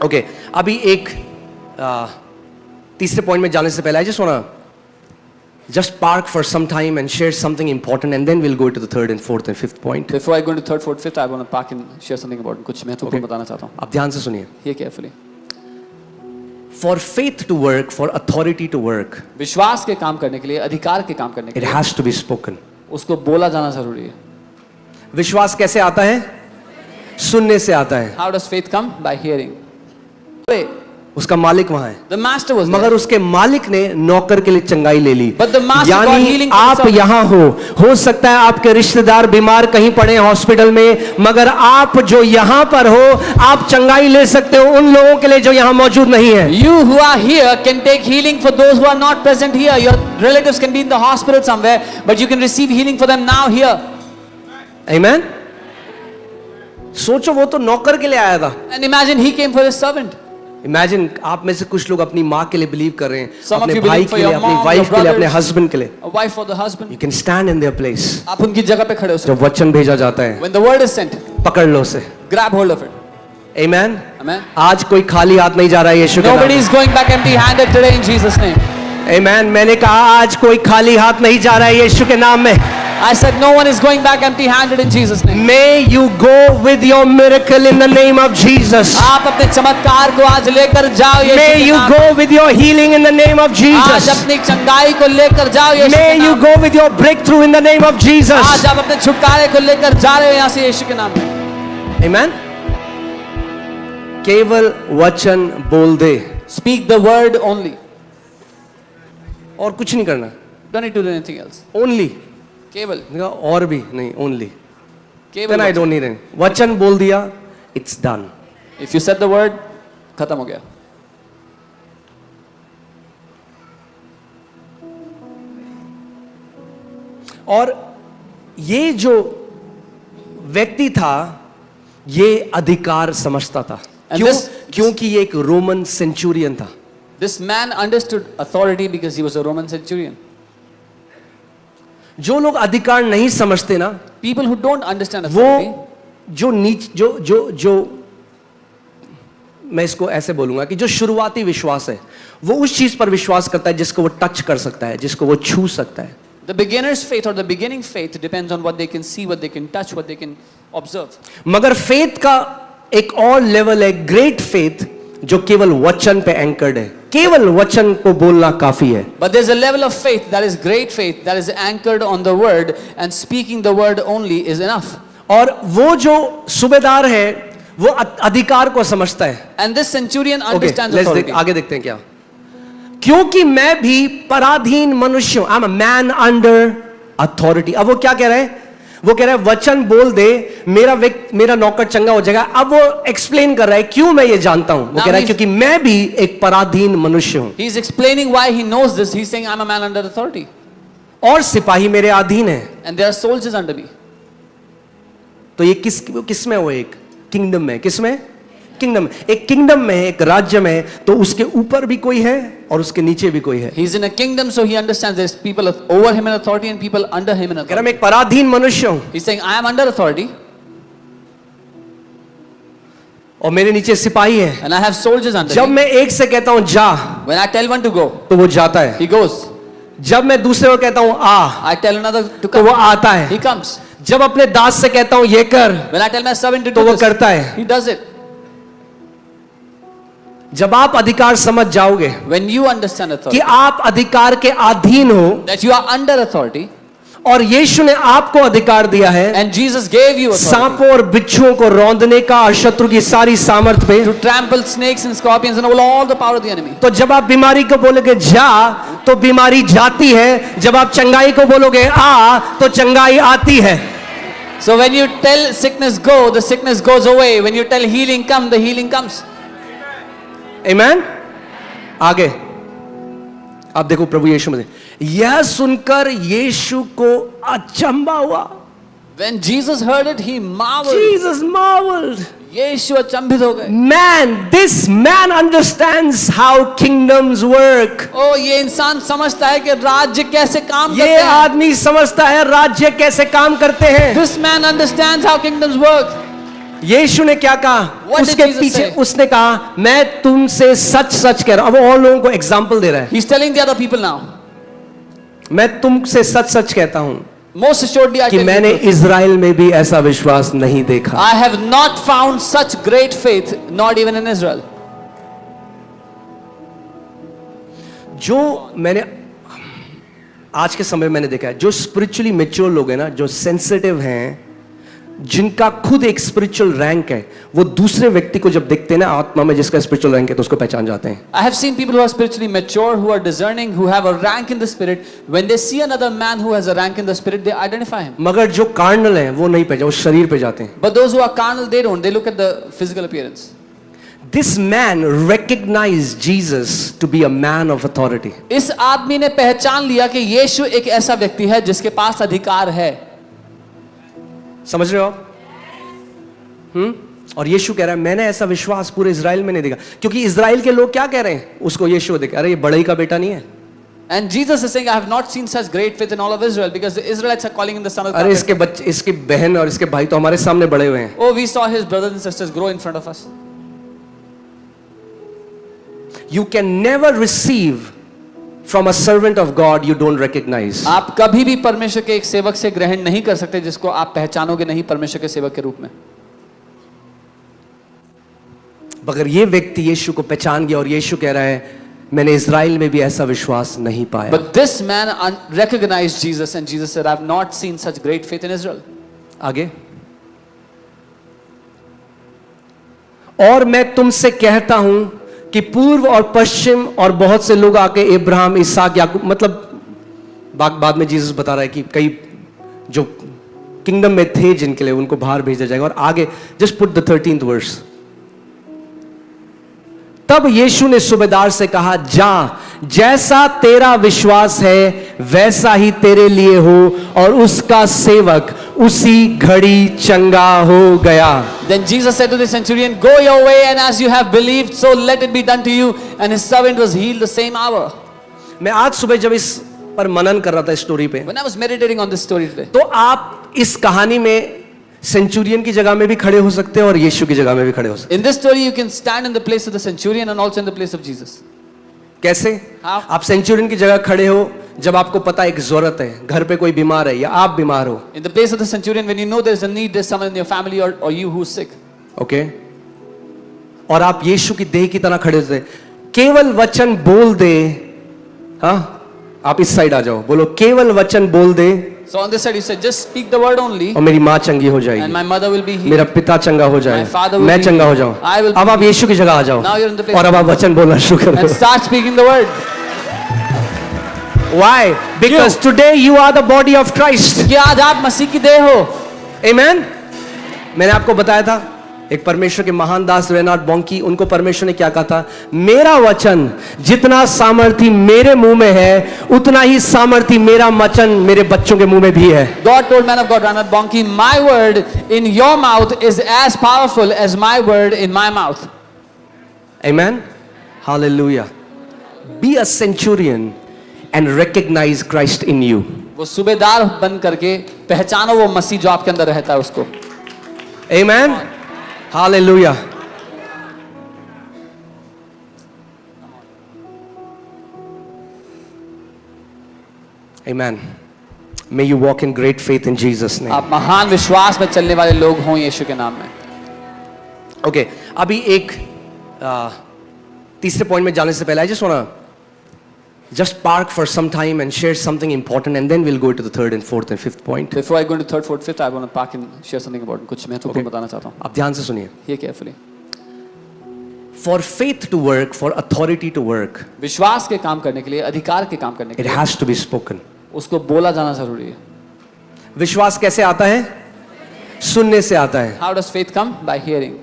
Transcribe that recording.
Okay, अभी एक तीसरे पॉइंट में जाने से पहले I just want just park for some time and share something important, and then we'll go to the third and fourth and fifth point. Before I go into third, fourth, fifth, I want to park and share something important. कुछ महत्वपूर्ण बताना चाहता हूँ. आप ध्यान से सुनिए. Hear carefully. For faith to work, for authority to work, विश्वास के काम करने के लिए, अधिकार के काम करने के it लिए, has to be spoken. उसको बोला जाना जरूरी है. विश्वास कैसे आता है? सुनने से आता है. How does faith come? By hearing. Pray. उसका मालिक वहां है. The master was मगर there. उसके मालिक ने नौकर के लिए चंगाई ले ली. But the master got यानी healing for आप himself. यहाँ हो सकता है आपके रिश्तेदार बीमार कहीं पड़े हॉस्पिटल में, मगर आप जो यहाँ पर हो आप चंगाई ले सकते हो उन लोगों के लिए जो यहाँ मौजूद नहीं है. You who are here can take healing for those who are not present here. Your relatives can be in the hospital somewhere, but you can receive healing for them now here. Amen. सोचो वो तो नौकर के लिए आया था. And imagine he came for his servant. Imagine आप में से कुछ लोग अपनी माँ के लिए बिलीव कर रहे हैं, Some of अपने you भाई believe for के लिए, your अपनी mom, वाइफ your के लिए, अपने brothers. हस्बैंड के लिए. A wife for the husband. You can stand in their place. आप उनकी जगह पे खड़े हो सकते जब वचन भेजा जाता है हो. When the word is sent, पकड़ लो उसे. grab hold of it. Amen. Amen. आज कोई खाली हाथ नहीं जा रहा है यीशु के नाम Nobody में. is going back empty-handed today in Jesus' name. Amen. मैंने कहा आज कोई खाली हाथ नहीं जा रहा है यीशु के नाम में. I said no one is going back empty-handed in Jesus' name. May you go with your miracle in the name of Jesus. आप अपने चमत्कार को आज लेकर जाओ यीशु May के you नाम go में. with your healing in the name of आज Jesus. अपनी चंगाई को लेकर जाओ यीशु May के you नाम go में. with your breakthrough in the name of Jesus. आज आप अपने छुटकारे को लेकर जा रहे हो यहाँ से यीशु के नाम में. Amen. केवल वचन बोल दे, Speak the word only. और कुछ नहीं करना. Don't need to do anything else. Only. केवल और भी नहीं, only. केवल Then I don't need any. वचन बोल दिया, it's done. If you said the word, खत्म हो गया. और ये जो व्यक्ति था ये अधिकार समझता था. And क्यों? this- क्योंकि ये एक रोमन सेंचुरियन था. This man understood authority because he was a Roman centurion. जो लोग अधिकार नहीं समझते ना, People who don't understand authority, वो जो नीच जो जो जो मैं इसको ऐसे बोलूंगा कि जो शुरुआती विश्वास है वो उस चीज पर विश्वास करता है जिसको वो टच कर सकता है, जिसको वो छू सकता है. the beginner's faith or the beginning faith depends on what they can see, what they can touch, what they can observe. मगर फेथ का एक और लेवल है, ग्रेट फेथ, जो केवल वचन पे एंकर्ड है. केवल वचन को बोलना काफी है. But there's a level of faith that is great faith that is anchored on the word, and speaking the word only is enough. और वो जो सूबेदार है वो अधिकार को समझता है. And this centurion Okay, understands let's authority. आगे देखते हैं क्या. क्योंकि मैं भी पराधीन मनुष्य हूं. I'm a man under authority. अब वो क्या कह रहा है? वो कह रहा है वचन बोल दे, मेरा नौकर चंगा हो जाएगा. अब वो एक्सप्लेन कर रहा है क्यों मैं ये जानता हूं. वो कह रहा है क्योंकि मैं भी एक पराधीन मनुष्य हूं He's explaining why he knows this. He's saying, I'm a man under authority. और सिपाही मेरे अधीन है. And there are soldiers under me. तो ये किस में, वो एक किंगडम में, किस में? किंगडम. एक किंगडम में, एक राज्य में, तो उसके ऊपर भी कोई है और उसके नीचे भी कोई है. He's in a kingdom, so he understands there's people over him in authority and people under him in कह रहा authority. मैं एक पराधीन मनुष्य हूं He's saying, I am under authority और मेरे नीचे सिपाही है. and I have soldiers under जब me. मैं एक से कहता हूं जा, When I tell one to go, तो वो जाता है. he goes. जब मैं दूसरे को कहता हूं आ, I tell another to तो वो come, आता है. he comes. जब अपने दास से कहता हूं ये कर, When I tell my servant to तो do वो this, करता है. he does it. जब आप अधिकार समझ जाओगे When you understand कि authority, आप अधिकार के अधीन हो that you are under authority, और यीशु ने आपको अधिकार दिया है and Jesus gave you authority सांपों और बिच्छुओं को रौंदने का और शत्रु की सारी सामर्थ पे, to trample snakes and scorpions and all the power of the enemy. तो जब आप बीमारी को बोलोगे जा, तो बीमारी जाती है. जब आप चंगाई को बोलोगे आ, तो चंगाई आती है. So when you tell sickness go, the sickness goes away. When you tell healing come, the healing comes. Amen. आगे आप देखो प्रभु यीशु में, यह सुनकर यीशु को अचंभा हुआ. When Jesus heard it, he marveled. Jesus marveled. यीशु अचंभित हो गए. Man, this man understands how kingdoms work. ओ ये इंसान समझता है कि राज्य कैसे काम ये करते हैं. आदमी समझता है राज्य कैसे काम करते हैं. This man understands how kingdoms work. यीशु ने क्या कहा? What did उसके Jesus पीछे say? उसने कहा, मैं तुमसे सच सच कह रहा हूं। अब वो और लोगों को एग्जाम्पल दे रहा है। He's telling the other people now. मैं तुमसे सच सच कहता हूं Most assuredly, I कि tell मैंने you, इज़राइल में भी ऐसा विश्वास नहीं देखा। I have not found such great faith, not even in Israel. जो मैंने आज के समय में मैंने देखा है, जो स्पिरिचुअली मैच्योर लोग हैं ना, जो सेंसिटिव हैं, जिनका खुद एक स्पिरिचुअल रैंक है, वो दूसरे व्यक्ति को जब देखते हैं ना आत्मा में जिसका स्पिरिचुअल रैंक है, तो उसको पहचान जाते हैं। I have seen people who are spiritually mature, who are discerning, who have a rank in the spirit. When they see another man who has a rank in the spirit, they identify him. मगर जो carnal हैं वो नहीं पहचान, वो शरीर पे जाते हैं। But those who are carnal, they don't. They look at the physical appearance. This man recognized Jesus to be a man of authority. इस आदमी ने पहचान लिया कि यीशु एक ऐसा व्यक्ति है जिसके पास अधिकार है। समझ रहे हो आप? और यीशु कह रहा है, मैंने ऐसा विश्वास पूरे इज़राइल में नहीं देखा। क्योंकि इज़राइल के लोग क्या कह रहे हैं उसको? यीशु देख, अरे ये बड़ई का बेटा नहीं है। And Jesus is saying, I have not seen such great faith in all of Israel, because the Israelites are calling him the son of the अरे prophet. इसके बच्चे, इसकी बहन और इसके भाई तो हमारे सामने बड़े हुए हैं। Oh, we saw his brothers and sisters grow in front of us. You can never receive from a servant of God you don't recognize. आप कभी भी परमेश्वर के एक सेवक से ग्रहण नहीं कर सकते जिसको आप पहचानोगे नहीं परमेश्वर के सेवक के रूप में। मगर ये व्यक्ति यीशु को पहचान गया और यीशु कह रहा है, मैंने इज़राइल में भी ऐसा विश्वास नहीं पाया। But this man recognized Jesus, and Jesus said, I have not seen such great faith in Israel. आगे, और मैं तुमसे कहता हूं कि पूर्व और पश्चिम और बहुत से लोग आके इब्राहिम, इसहाक, याकूब, मतलब बाद में जीसस बता रहा है कि कई जो किंगडम में थे जिनके लिए उनको बाहर भेजा जाएगा। और आगे just put the 13th verse. तब यीशु ने सूबेदार से कहा, जा, जैसा तेरा विश्वास है वैसा ही तेरे लिए हो। और उसका सेवक उसी घड़ी चंगा हो गया। Then Jesus said to the centurion, go your way, and as you have believed, so let it be done to you. And his servant was healed the same hour. मैं आज सुबह जब इस पर मनन कर रहा था स्टोरी पे, When I was meditating on this story today, तो आप इस कहानी में सेंचुरियन की जगह में भी खड़े हो सकते हैं और यीशु की जगह में भी खड़े हो सकते in this story you can stand in the place of the centurion and also in the place of Jesus. हैं। कैसे? How? आप सेंचुरियन की जगह खड़े हो जब आपको पता एक जरूरत है, घर पे कोई बीमार है या आप बीमार हो। In the place of the centurion, when you know there's a need, there's someone in your family or you who's sick. Okay, और आप यीशु की देह की तरह खड़े होते, केवल वचन बोल दे। हाँ, आप इस साइड आ जाओ, बोलो केवल वचन बोल दे So on this side you said, just speak the word only, और मेरी माँ चंगी हो and जाएगी, my mother will be healed. मेरा पिता चंगा हो जाए, My father will मैं be चंगा हो healed. जाऊं। I will अब be आप यीशु की जगह आ जाओ Now you're in the place और अब आप वचन बोलना शुरू कर And दो। start speaking the word. Why? Because today you are the body of Christ. कि आज आप मसीह की देह हो। Amen? मैंने आपको बताया था एक परमेश्वर के महान दास रेनार्ड बॉन्की, उनको परमेश्वर ने क्या कहा था? मेरा वचन जितना सामर्थी मेरे मुंह में है उतना ही सामर्थी मेरा वचन मेरे बच्चों के मुंह में भी है। God told man of God Reinhard Bonnke, my word in your mouth is as powerful as my word in my mouth. Amen? Hallelujah. Be a centurion and recognize Christ in you. वो सूबेदार बन करके पहचानो वो मसीह जो आपके अंदर रहता है उसको। Amen? Hallelujah. Amen. May you walk in great faith in Jesus' name. आप महान विश्वास में चलने वाले लोग हों यीशु के नाम में। Okay, अभी एक तीसरे पॉइंट में जाने से पहले I just wanna just park for some time and share something important, and then we'll go to the third and fourth and fifth point. Before I go into third, fourth, fifth, I want to park and share something important. कुछ महत्वपूर्ण बताना चाहता हूँ। आप ध्यान से सुनिए। Hear carefully. For faith to work, for authority to work, विश्वास के काम करने के लिए, अधिकार के काम करने के it लिए has to be spoken. उसको बोला जाना जरूरी है। विश्वास कैसे आता है? सुनने से आता है। How does faith come? By hearing.